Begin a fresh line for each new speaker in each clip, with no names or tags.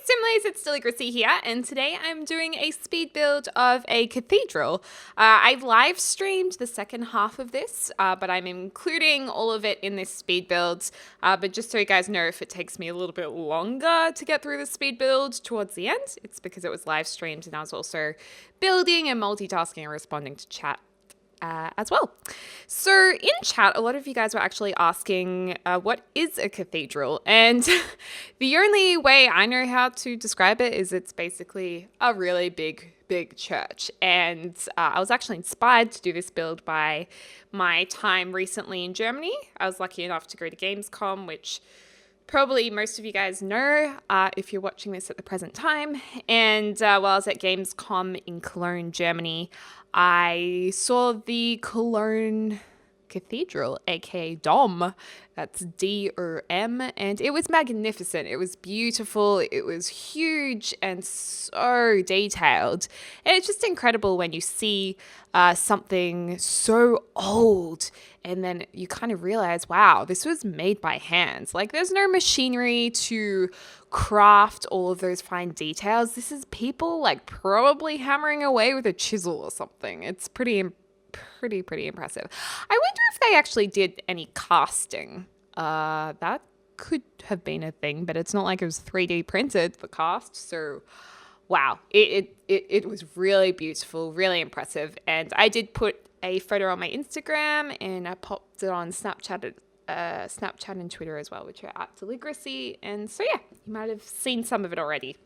Simlays, it's Deligracy here, and today I'm doing a speed build of a cathedral. I've live streamed the second half of this, but I'm including all of it in this speed build. But just so you guys know, if it takes me a little bit longer to get through the speed build towards the end, it's because it was live streamed and I was also building and multitasking and responding to chat as well. So in chat, a lot of you guys were actually asking what is a cathedral, and the only way I know how to describe it is it's basically a really big church. And I was actually inspired to do this build by my time recently in Germany. I was lucky enough to go to Gamescom, which probably most of you guys know if you're watching this at the present time. And while I was at Gamescom in Cologne, Germany, I saw the Cologne Cathedral, aka Dom. That's D-O-M, and it was magnificent. It was beautiful. It was huge and so detailed. And it's just incredible when you see something so old and then you kind of realize, wow, this was made by hands. Like, there's no machinery to craft all of those fine details. This is people like probably hammering away with a chisel or something. It's pretty impressive. I wonder if they actually did any casting. That could have been a thing, but it's not like it was 3D printed, the cast. So wow, it was really beautiful, really impressive. And I did put a photo on my Instagram and I popped it on Snapchat and Twitter as well, which are at Deligracy. And so yeah, you might have seen some of it already.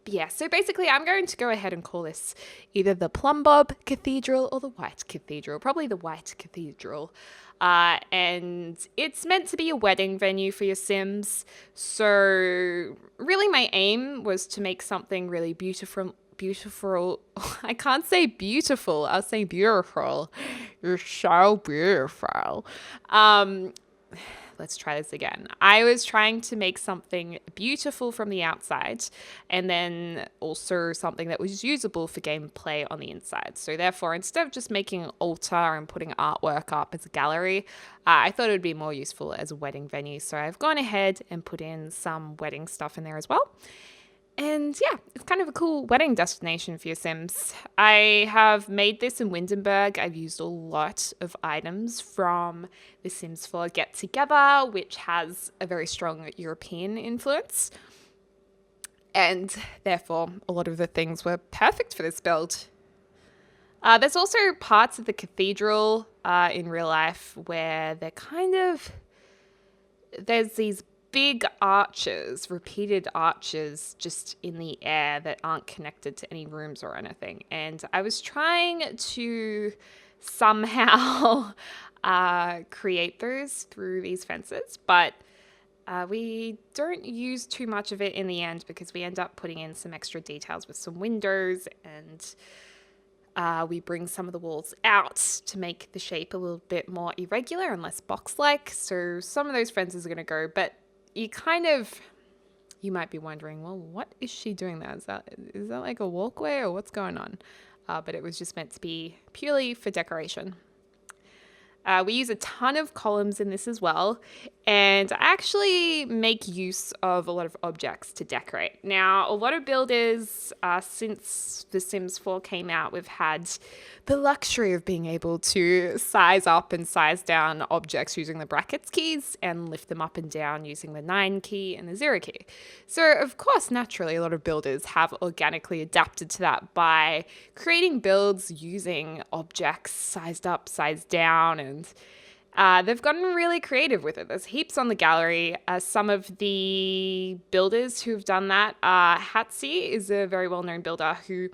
Yeah, so basically I'm going to go ahead and call this either the Plum Bob Cathedral or the White Cathedral, probably the White Cathedral. And it's meant to be a wedding venue for your Sims. So really my aim was to make something really beautiful. I can't say beautiful, I'll say beautiful. You're so beautiful. Let's try this again. I was trying to make something beautiful from the outside and then also something that was usable for gameplay on the inside. So therefore, instead of just making an altar and putting artwork up as a gallery, I thought it would be more useful as a wedding venue. So I've gone ahead and put in some wedding stuff in there as well. And yeah, it's kind of a cool wedding destination for your Sims. I have made this in Windenburg. I've used a lot of items from The Sims 4 Get Together, which has a very strong European influence. And therefore, a lot of the things were perfect for this build. There's also parts of the cathedral in real life where there's these big arches, repeated arches just in the air that aren't connected to any rooms or anything. And I was trying to somehow create those through these fences, but we don't use too much of it in the end because we end up putting in some extra details with some windows, and we bring some of the walls out to make the shape a little bit more irregular and less box-like. So some of those fences are going to go, but you might be wondering, well, what is she doing there? Is that like a walkway or what's going on? But it was just meant to be purely for decoration. We use a ton of columns in this as well, and I actually make use of a lot of objects to decorate. Now, a lot of builders, since The Sims 4 came out, we've had the luxury of being able to size up and size down objects using the brackets keys and lift them up and down using the 9 key and the 0 key. So, of course, naturally, a lot of builders have organically adapted to that by creating builds using objects sized up, sized down, and they've gotten really creative with it. There's heaps on the gallery. Some of the builders who've done that, Hatsi is a very well-known builder who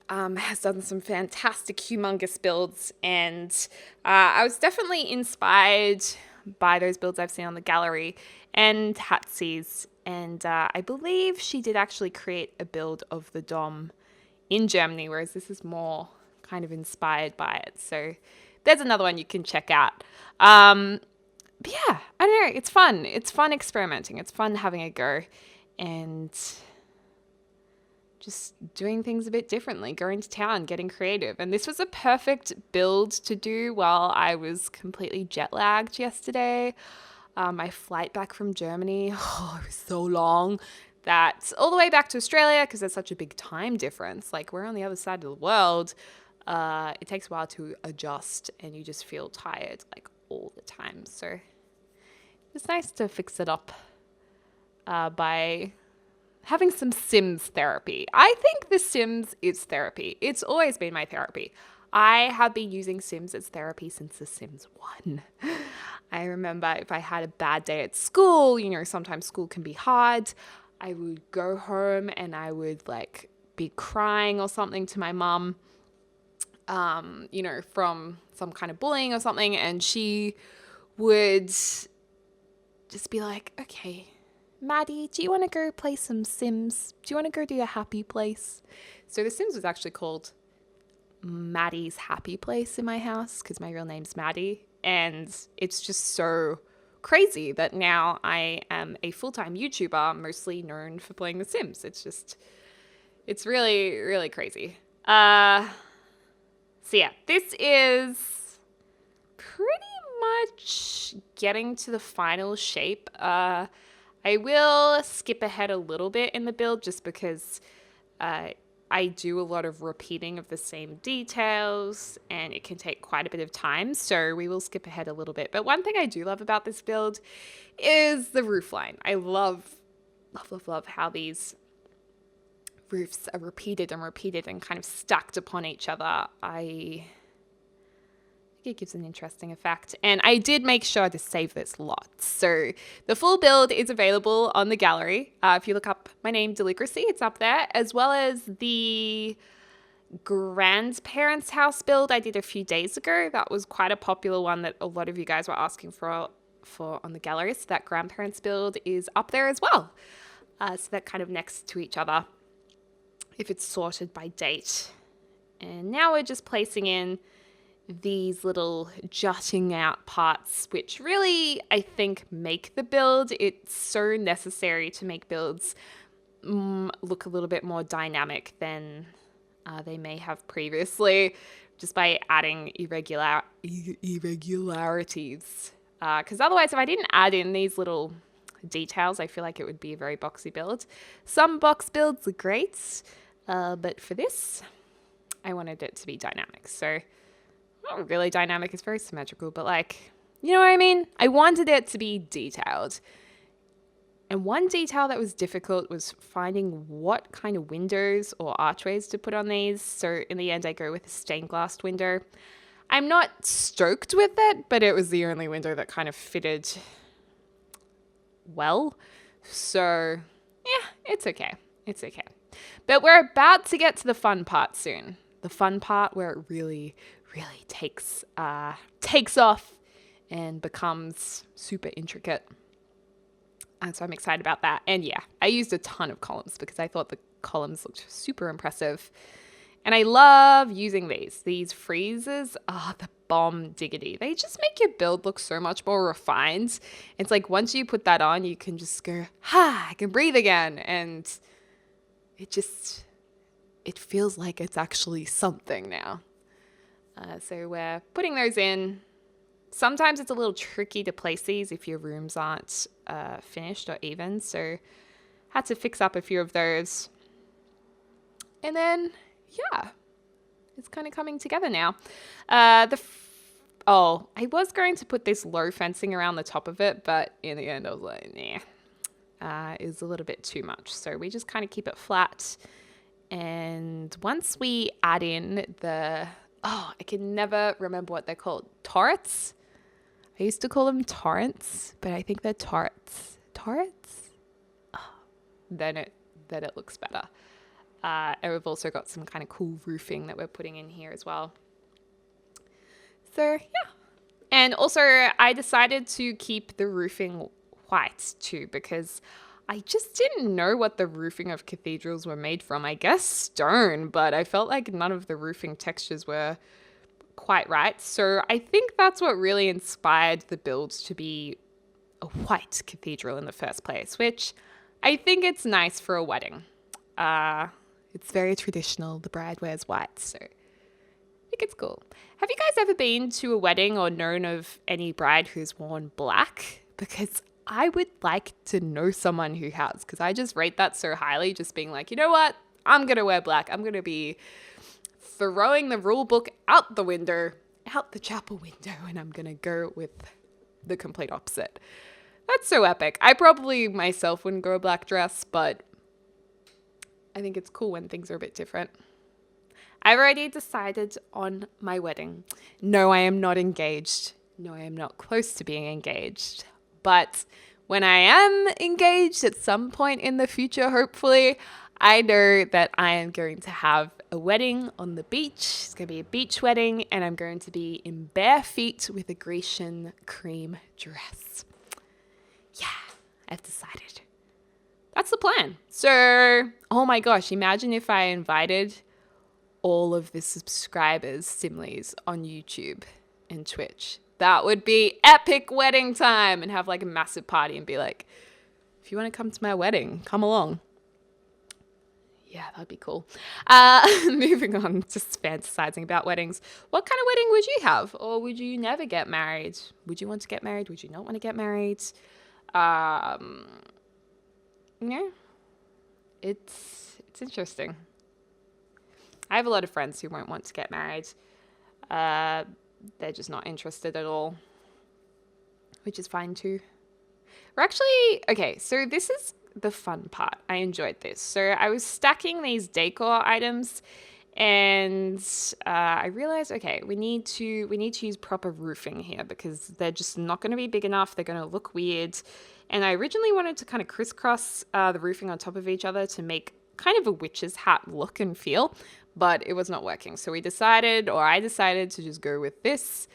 has done some fantastic, humongous builds. And I was definitely inspired by those builds I've seen on the gallery and Hatsi's. And I believe she did actually create a build of the Dom in Germany, whereas this is more kind of inspired by it. So there's another one you can check out. But yeah, I don't know. It's fun. It's fun experimenting. It's fun having a go and just doing things a bit differently, going to town, getting creative. And this was a perfect build to do while I was completely jet lagged yesterday. My flight back from Germany, it was so long. That all the way back to Australia, because there's such a big time difference. Like, we're on the other side of the world. It takes a while to adjust, and you just feel tired, like, all the time. So it's nice to fix it up by having some Sims therapy. I think The Sims is therapy. It's always been my therapy. I have been using Sims as therapy since The Sims 1. I remember if I had a bad day at school, sometimes school can be hard. I would go home and I would like be crying or something to my mum, from some kind of bullying or something. And she would just be like, okay, Maddie, do you want to go play some Sims? Do you want to go to a happy place? So The Sims was actually called Maddie's Happy Place in my house because my real name's Maddie. And it's just so crazy that now I am a full-time YouTuber, mostly known for playing The Sims. It's really, really crazy. So yeah, this is pretty much getting to the final shape. I will skip ahead a little bit in the build just because I do a lot of repeating of the same details and it can take quite a bit of time. So we will skip ahead a little bit. But one thing I do love about this build is the roof line. I love how these roofs are repeated and kind of stacked upon each other. I think it gives an interesting effect. And I did make sure to save this lot. So the full build is available on the gallery. If you look up my name, Deligracy, it's up there, as well as the grandparents' house build I did a few days ago. That was quite a popular one that a lot of you guys were asking for on the gallery. So that grandparents build is up there as well. So they're kind of next to each other if it's sorted by date. And now we're just placing in these little jutting out parts, which really, I think, make the build. It's so necessary to make builds look a little bit more dynamic than they may have previously, just by adding irregularities. Because otherwise, if I didn't add in these little details, I feel like it would be a very boxy build. Some box builds are great, but for this, I wanted it to be dynamic. So not really dynamic, it's very symmetrical, but like, you know what I mean? I wanted it to be detailed. And one detail that was difficult was finding what kind of windows or archways to put on these. So in the end, I go with a stained glass window. I'm not stoked with it, but it was the only window that kind of fitted well. So yeah, it's okay. It's okay. But we're about to get to the fun part soon. The fun part where it really takes off and becomes super intricate. And so I'm excited about that. And yeah, I used a ton of columns because I thought the columns looked super impressive. And I love using these. These freezers are the bomb diggity. They just make your build look so much more refined. It's like once you put that on, you can just go, I can breathe again. And it feels like it's actually something now. So we're putting those in. Sometimes it's a little tricky to place these if your rooms aren't finished or even. So had to fix up a few of those. And then, yeah, it's kind of coming together now. I was going to put this low fencing around the top of it, but in the end I was like, nah, it was a little bit too much. So we just kind of keep it flat. And once we add in I can never remember what they're called. Turrets? I used to call them torrents, but I think they're turrets. Turrets? Oh, then it looks better. And we've also got some kind of cool roofing that we're putting in here as well. So, yeah. And also, I decided to keep the roofing white too, because I just didn't know what the roofing of cathedrals were made from. I guess stone, but I felt like none of the roofing textures were quite right. So I think that's what really inspired the build to be a white cathedral in the first place, which I think it's nice for a wedding. It's very traditional. The bride wears white, so I think it's cool. Have you guys ever been to a wedding or known of any bride who's worn black? because I would like to know someone who has, because I just rate that so highly, just being like, you know what? I'm going to wear black. I'm going to be throwing the rule book out the window, out the chapel window, and I'm going to go with the complete opposite. That's so epic. I probably myself wouldn't go a black dress, but I think it's cool when things are a bit different. I've already decided on my wedding. No, I am not engaged. No, I am not close to being engaged. But when I am engaged at some point in the future, hopefully, I know that I am going to have a wedding on the beach. It's going to be a beach wedding, and I'm going to be in bare feet with a Grecian cream dress. Yeah, I've decided. That's the plan. So, oh my gosh, imagine if I invited all of the subscribers, Simlies, on YouTube and Twitch. That would be epic wedding time, and have like a massive party and be like, if you want to come to my wedding, come along. Yeah, that'd be cool. Moving on, just fantasizing about weddings. What kind of wedding would you have? Or would you never get married? Would you want to get married? Would you not want to get married? Yeah, it's interesting. I have a lot of friends who won't want to get married. They're just not interested at all, which is fine too. We're actually, okay, so this is the fun part. I enjoyed this. So I was stacking these decor items, and I realized, okay, we need to use proper roofing here, because they're just not going to be big enough. They're going to look weird. And I originally wanted to kind of crisscross the roofing on top of each other to make kind of a witch's hat look and feel, but it was not working. So I decided to just go with this,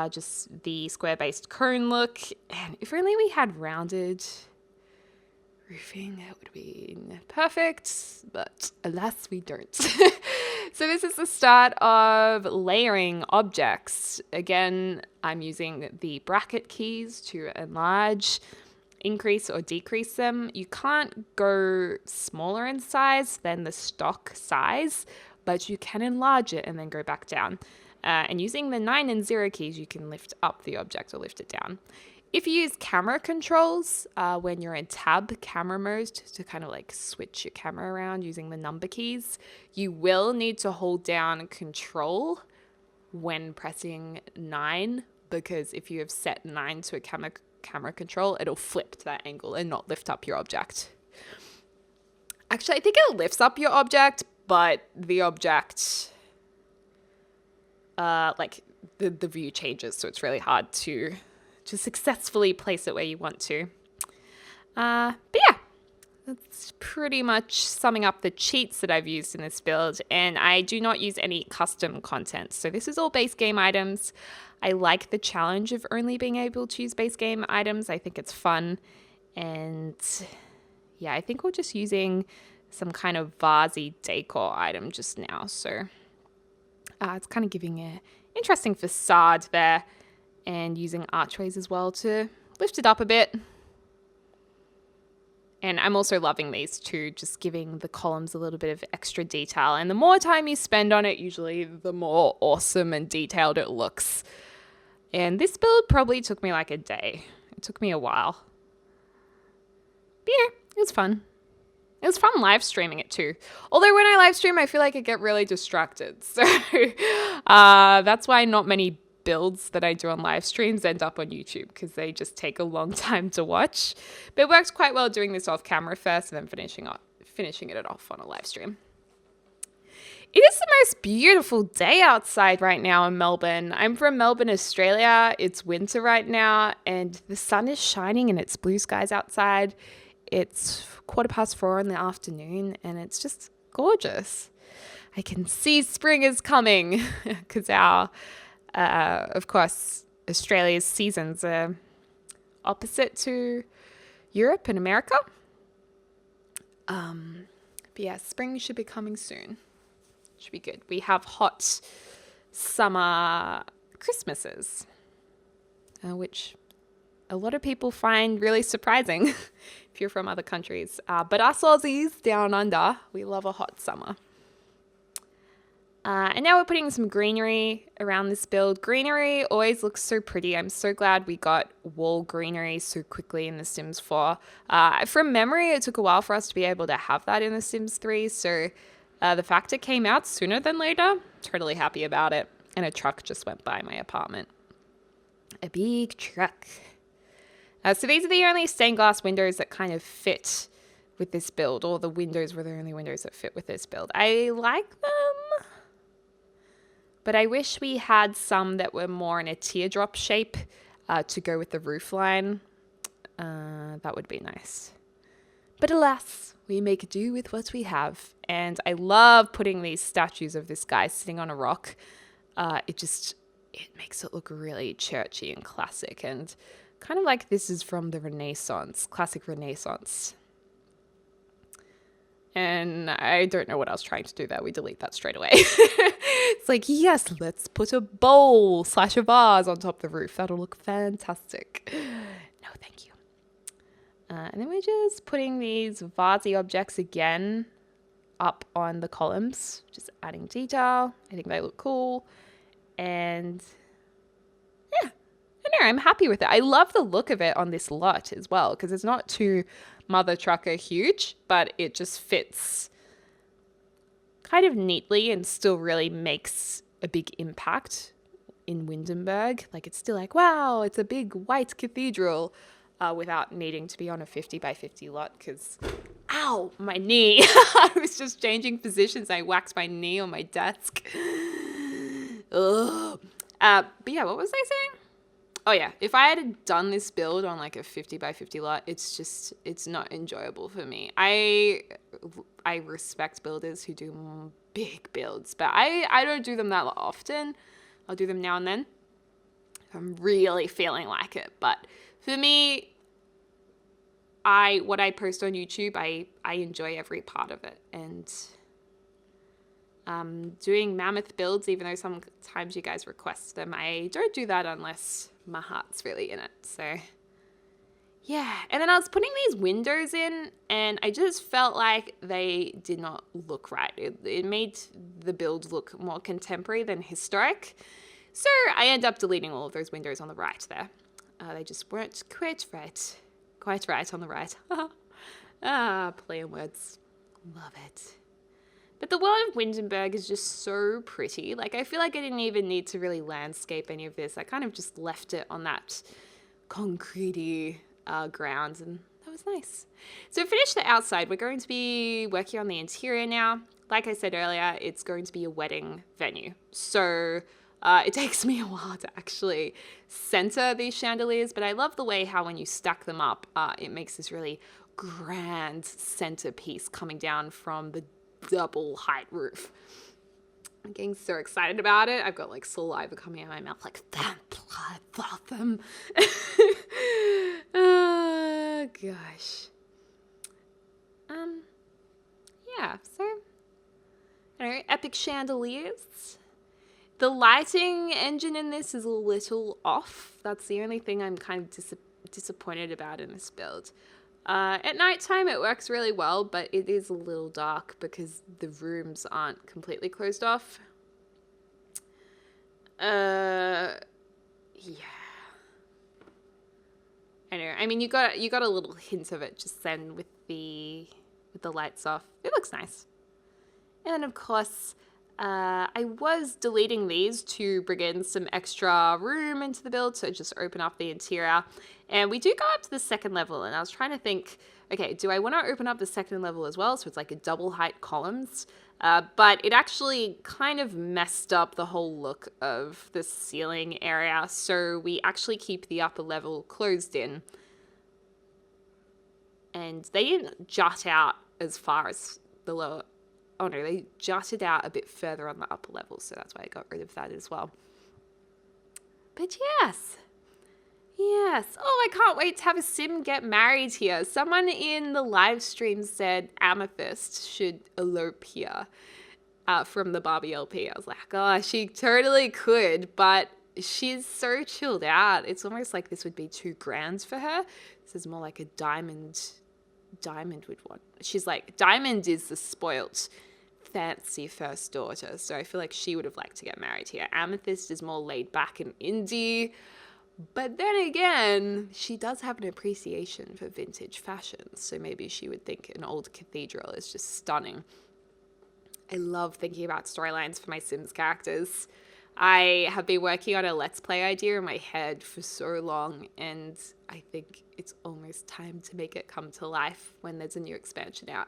just the square-based cone look. And if only we had rounded roofing, that would be perfect, but alas, we don't. So this is the start of layering objects. Again, I'm using the bracket keys to enlarge, increase or decrease them. You can't go smaller in size than the stock size, but you can enlarge it and then go back down. And using the 9 and 0 keys, you can lift up the object or lift it down. If you use camera controls, when you're in tab camera mode to kind of like switch your camera around using the number keys, you will need to hold down control when pressing 9, because if you have set 9 to a camera control, it'll flip to that angle and not lift up your object. Actually, I think it lifts up your object, but the object, like the view changes, so it's really hard to successfully place it where you want to. But yeah, that's pretty much summing up the cheats that I've used in this build, and I do not use any custom content. So this is all base game items. I like the challenge of only being able to use base game items. I think it's fun. And yeah, I think we're just using some kind of vasey decor item just now. So it's kind of giving an interesting facade there, and using archways as well to lift it up a bit. And I'm also loving these too, just giving the columns a little bit of extra detail. And the more time you spend on it, usually the more awesome and detailed it looks. And this build probably took me like a day. It took me a while. But yeah, it was fun. It was fun live streaming it too. Although when I live stream, I feel like I get really distracted. So that's why not many builds that I do on live streams end up on YouTube, because they just take a long time to watch. But it works quite well doing this off camera first and then finishing it off on a live stream. It is the most beautiful day outside right now in Melbourne. I'm from Melbourne, Australia. It's winter right now, and the sun is shining and it's blue skies outside. It's 4:15 in the afternoon, and it's just gorgeous. I can see spring is coming, because of course, Australia's seasons are opposite to Europe and America. But yeah, spring should be coming soon. Should be good. We have hot summer Christmases, which a lot of people find really surprising if you're from other countries. But us Aussies down under, we love a hot summer. And now we're putting some greenery around this build. Greenery always looks so pretty. I'm so glad we got wall greenery so quickly in The Sims 4. From memory, it took a while for us to be able to have that in The Sims 3. So the fact it came out sooner than later, totally happy about it. And a truck just went by my apartment. A big truck. So these are the only stained glass windows that kind of fit with this build. Or the windows were the only windows that fit with this build. I like them. But I wish we had some that were more in a teardrop shape to go with the roofline. That would be nice. But alas, we make do with what we have. And I love putting these statues of this guy sitting on a rock. It makes it look really churchy and classic. And kind of like this is from the Renaissance, classic Renaissance. And I don't know what I was trying to do there. We delete that straight away. It's like, yes, let's put a bowl / a vase on top of the roof. That'll look fantastic. No, thank you. And then we're just putting these vasey objects again up on the columns. Just adding detail. I think they look cool. And yeah, I don't know, I'm happy with it. I love the look of it on this lot as well because it's not too mother trucker huge, but it just fits kind of neatly and still really makes a big impact in Windenburg. Like it's still like, wow, it's a big white cathedral without needing to be on a 50 by 50 lot because, ow, my knee. I was just changing positions. I whacked my knee on my desk. Ugh. But yeah, what was I saying? Oh yeah, if I had done this build on like a 50 by 50 lot, it's not enjoyable for me. I respect builders who do big builds, but I don't do them that often. I'll do them now and then. I'm really feeling like it, but for me, what I post on YouTube, I enjoy every part of it, and doing mammoth builds, even though sometimes you guys request them, I don't do that unless my heart's really in it. So yeah, and then I was putting these windows in and I just felt like they did not look right. It made the build look more contemporary than historic. So I end up deleting all of those windows on the right there. They just weren't quite right on the right. Play on words. Love it. But the world of Windenburg is just so pretty. Like, I feel like I didn't even need to really landscape any of this. I kind of just left it on that concrete-y ground, and that was nice. So we finished the outside. We're going to be working on the interior now. Like I said earlier, it's going to be a wedding venue. So it takes me a while to actually center these chandeliers, but I love the way how when you stack them up, it makes this really grand centerpiece coming down from the double height roof. I'm getting so excited about it. I've got like saliva coming out of my mouth like vampire them. Oh gosh. Yeah, so I don't know, epic chandeliers. The lighting engine in this is a little off. That's the only thing I'm kind of disappointed about in this build. At nighttime, it works really well, but it is a little dark because the rooms aren't completely closed off. Yeah. I know. I mean, you got a little hint of it just then with the lights off. It looks nice. And then, of course, I was deleting these to bring in some extra room into the build, so just open up the interior. And we do go up to the second level, and I was trying to think, okay, do I want to open up the second level as well? So it's like a double height columns. But it actually kind of messed up the whole look of the ceiling area. So we actually keep the upper level closed in. And they didn't jut out as far as the lower. Oh no, they jutted out a bit further on the upper level. So that's why I got rid of that as well. But yes. Yes. Oh, I can't wait to have a sim get married here. Someone in the live stream said Amethyst should elope here from the Barbie LP. I was like, oh, she totally could, but she's so chilled out. It's almost like this would be too grand for her. This is more like a diamond would want. She's like, diamond is the spoilt fancy first daughter, so I feel like she would have liked to get married here. Amethyst is more laid back and indie, but then again, she does have an appreciation for vintage fashion, so maybe she would think an old cathedral is just stunning. I love thinking about storylines for my Sims characters. I have been working on a Let's Play idea in my head for so long, and I think it's almost time to make it come to life when there's a new expansion out.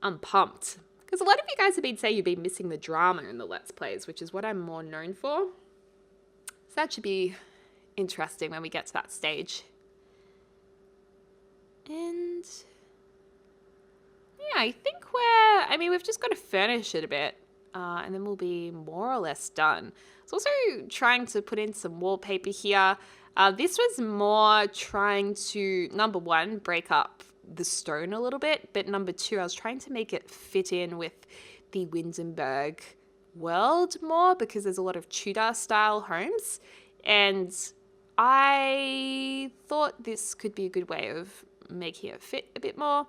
I'm pumped, because a lot of you guys have been saying you've been missing the drama in the Let's Plays, which is what I'm more known for. So that should be interesting when we get to that stage. And yeah, I think we've just got to furnish it a bit. And then we'll be more or less done. I was also trying to put in some wallpaper here. This was more trying to, number one, break up the stone a little bit. But number two, I was trying to make it fit in with the Windenburg world more, because there's a lot of Tudor-style homes. And I thought this could be a good way of making it fit a bit more.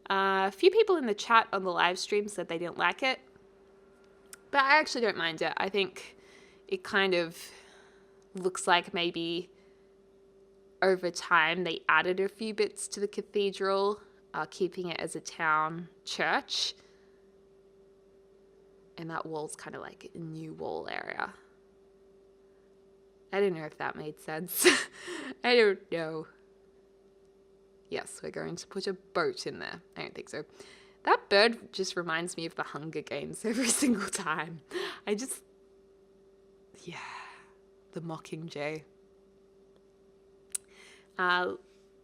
A few people in the chat on the live stream said they didn't like it. But I actually don't mind it. I think it kind of looks like maybe over time they added a few bits to the cathedral, keeping it as a town church. And that wall's kind of like a new wall area. I don't know if that made sense. I don't know. Yes, we're going to put a boat in there. I don't think so. That bird just reminds me of the Hunger Games every single time. Yeah, the Mockingjay.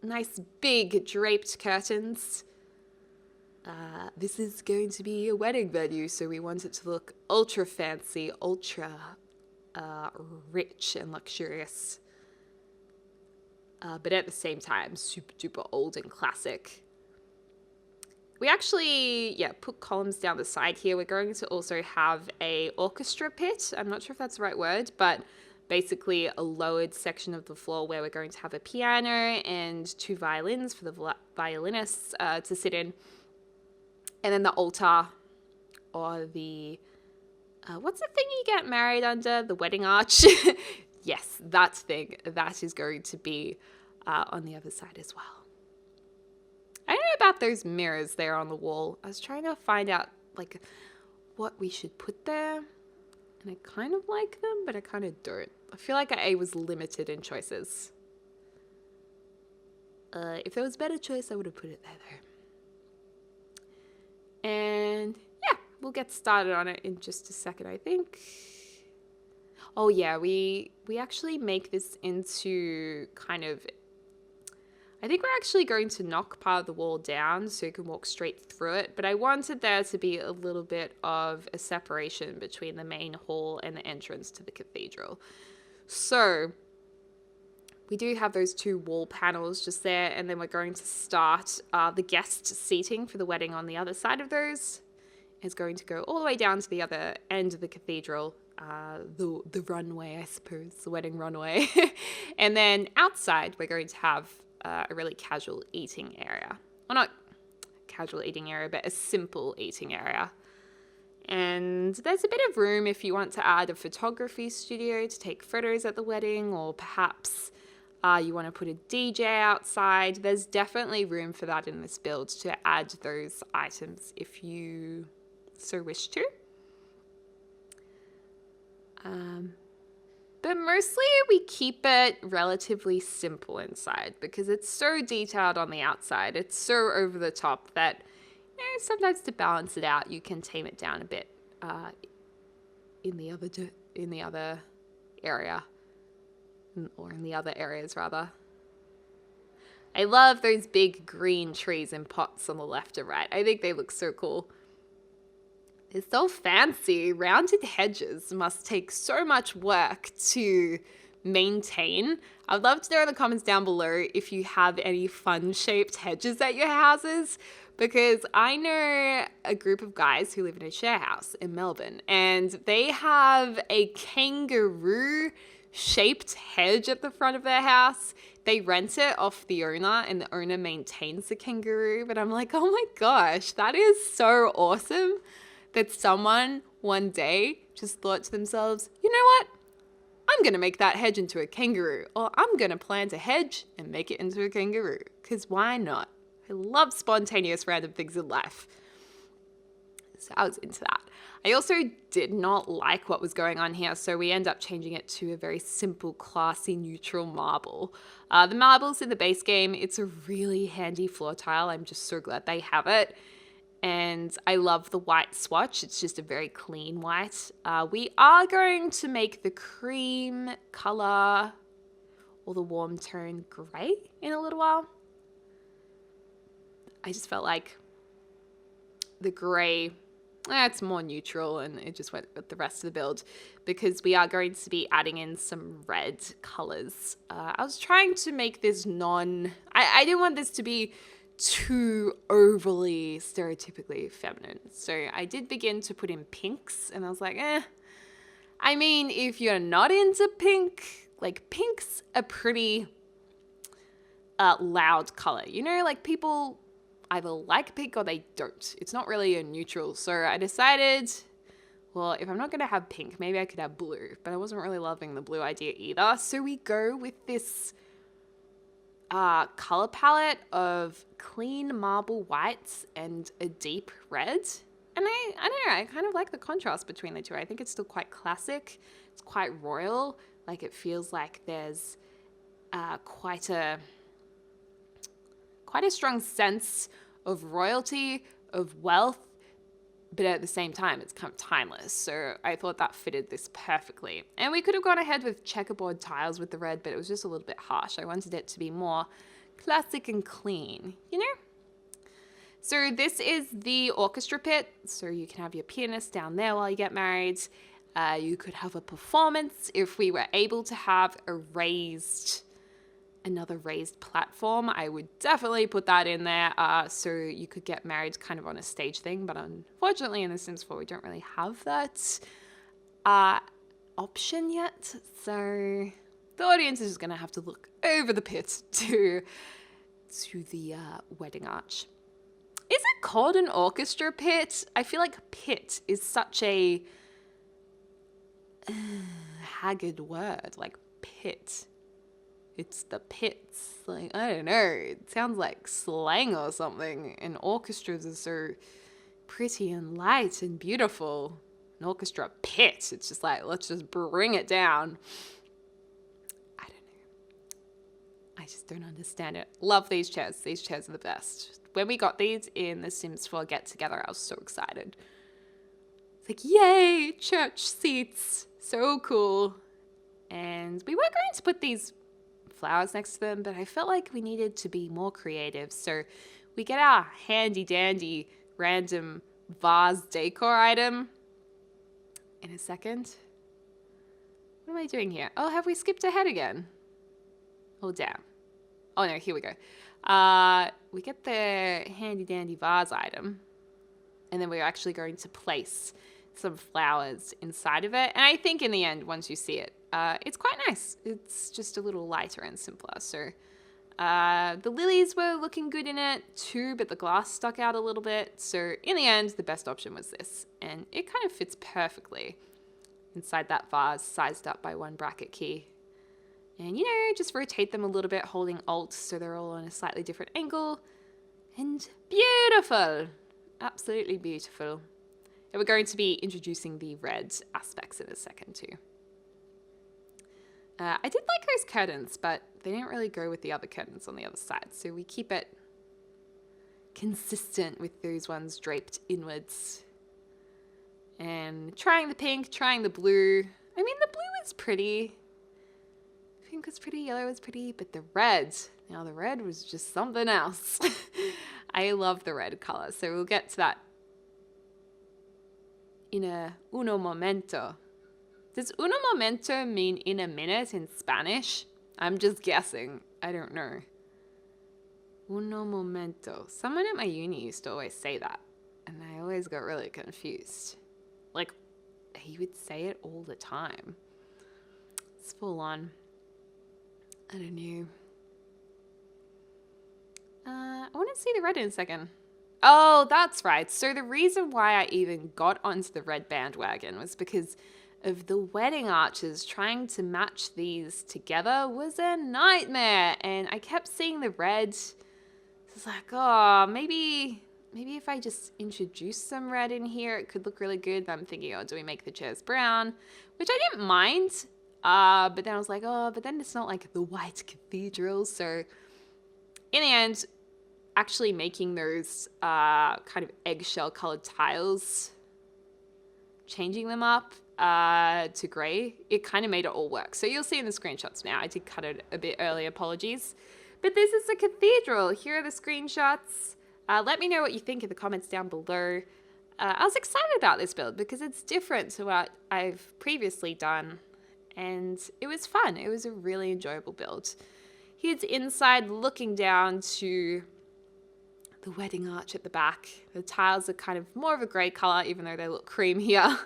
Nice big draped curtains. This is going to be a wedding venue, so we want it to look ultra fancy, ultra rich and luxurious. But at the same time, super duper old and classic. We actually, put columns down the side here. We're going to also have a orchestra pit. I'm not sure if that's the right word, but basically a lowered section of the floor where we're going to have a piano and 2 violins for the violinists to sit in. And then the altar, or the, what's the thing you get married under? The wedding arch. Yes, that thing. That is going to be on the other side as well. I don't know about those mirrors there on the wall. I was trying to find out like what we should put there. And I kind of like them, but I kind of don't. I feel like I was limited in choices. If there was a better choice, I would have put it there though. And yeah, we'll get started on it in just a second, I think. Oh yeah, we actually make this into kind of, I think we're actually going to knock part of the wall down so you can walk straight through it. But I wanted there to be a little bit of a separation between the main hall and the entrance to the cathedral. So we do have those 2 wall panels just there. And then we're going to start the guest seating for the wedding on the other side of those. It's going to go all the way down to the other end of the cathedral. The runway, I suppose, the wedding runway. And then outside, we're going to have a really casual eating area. Well, not casual eating area, but a simple eating area. And there's a bit of room if you want to add a photography studio to take photos at the wedding, or perhaps you want to put a DJ outside. There's definitely room for that in this build to add those items if you so wish to. But mostly we keep it relatively simple inside because it's so detailed on the outside. It's so over the top that sometimes to balance it out, you can tame it down a bit in the other area, or in the other areas rather. I love those big green trees in pots on the left and right. I think they look so cool. It's so fancy. Rounded hedges must take so much work to maintain. I'd love to know in the comments down below if you have any fun-shaped hedges at your houses, because I know a group of guys who live in a share house in Melbourne, and they have a kangaroo shaped hedge at the front of their house. They rent it off the owner and the owner maintains the kangaroo. But I'm like, oh my gosh, that is so awesome that someone one day just thought to themselves, you know what? I'm going to make that hedge into a kangaroo, or I'm going to plant a hedge and make it into a kangaroo, because why not? I love spontaneous random things in life. So I was into that. I also did not like what was going on here, so we end up changing it to a very simple, classy, neutral marble. The marbles in the base game, it's a really handy floor tile. I'm just so glad they have it. And I love the white swatch. It's just a very clean white. We are going to make the cream color or the warm tone gray in a little while. I just felt like the gray, it's more neutral, and it just went with the rest of the build because we are going to be adding in some red colors. I was trying to make this I didn't want this to be too overly stereotypically feminine. So I did begin to put in pinks, and I was like, I mean, if you're not into pink, like pink's a pretty loud color. You know, like people either like pink or they don't. It's not really a neutral. So I decided, well, if I'm not going to have pink, maybe I could have blue. But I wasn't really loving the blue idea either. So we go with this color palette of clean marble whites and a deep red. And I don't know, I kind of like the contrast between the two. I think it's still quite classic. It's quite royal. Like it feels like there's quite a strong sense of royalty, of wealth, but at the same time, it's kind of timeless. So I thought that fitted this perfectly. And we could have gone ahead with checkerboard tiles with the red, but it was just a little bit harsh. I wanted it to be more classic and clean, you know? So this is the orchestra pit. So you can have your pianist down there while you get married. You could have a performance if we were able to have another raised platform. I would definitely put that in there so you could get married kind of on a stage thing, but unfortunately in The Sims 4 we don't really have that option yet, so the audience is just going to have to look over the pit to the wedding arch. Is it called an orchestra pit? I feel like pit is such a haggard word, like pit. It's the pits. Like, I don't know. It sounds like slang or something. And orchestras are so pretty and light and beautiful. An orchestra pit. It's just like, let's just bring it down. I don't know. I just don't understand it. Love these chairs. These chairs are the best. When we got these in the Sims 4 get together, I was so excited. It's like, yay, church seats. So cool. And we were going to put these flowers next to them, but I felt like we needed to be more creative. So we get our handy dandy random vase decor item in a second. What am I doing here? Oh, have we skipped ahead again? Oh, damn. Oh no, here we go. We get the handy dandy vase item, and then we're actually going to place some flowers inside of it. And I think in the end, once you see it, it's quite nice. It's just a little lighter and simpler. So the lilies were looking good in it too, but the glass stuck out a little bit. So in the end, the best option was this. And it kind of fits perfectly inside that vase, sized up by one bracket key. And, you know, just rotate them a little bit, holding Alt so they're all on a slightly different angle. And beautiful. Absolutely beautiful. And we're going to be introducing the red aspects in a second too. I did like those curtains, but they didn't really go with the other curtains on the other side. So we keep it consistent with those ones draped inwards. And trying the pink, trying the blue. I mean, the blue is pretty. Pink was pretty, yellow was pretty, but the red, now the red was just something else. I love the red color, so we'll get to that in uno momento. Does uno momento mean in a minute in Spanish? I'm just guessing. I don't know. Uno momento. Someone at my uni used to always say that, and I always got really confused. Like, he would say it all the time. It's full on. I don't know. I want to see the red in a second. Oh, that's right. So the reason why I even got onto the red bandwagon was because of the wedding arches. Trying to match these together was a nightmare. And I kept seeing the red. It's like, oh, maybe if I just introduce some red in here, it could look really good. I'm thinking, oh, do we make the chairs brown? Which I didn't mind. But then I was like, oh, but then it's not like the white cathedral. So in the end, actually making those kind of eggshell colored tiles, changing them up to gray, it kind of made it all work. So you'll see in the screenshots now. I did cut it a bit early, apologies. But this is the cathedral. Here are the screenshots. Let me know what you think in the comments down below. I was excited about this build because it's different to what I've previously done. And it was fun. It was a really enjoyable build. Here's inside looking down to the wedding arch at the back. The tiles are kind of more of a grey colour, even though they look cream here.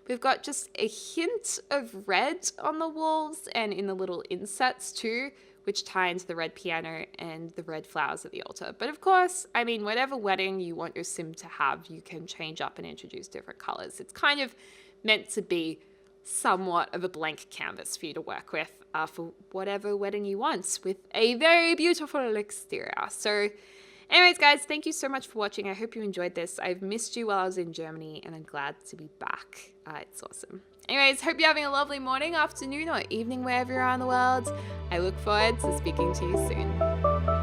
We've got just a hint of red on the walls and in the little insets too, which tie into the red piano and the red flowers at the altar. But of course, I mean, whatever wedding you want your sim to have, you can change up and introduce different colours. It's kind of meant to be somewhat of a blank canvas for you to work with for whatever wedding you want, with a very beautiful exterior. So anyways, guys, thank you so much for watching. I hope you enjoyed this. I've missed you while I was in Germany, and I'm glad to be back. It's awesome. Anyways, hope you're having a lovely morning, afternoon, or evening wherever you are in the world. I look forward to speaking to you soon.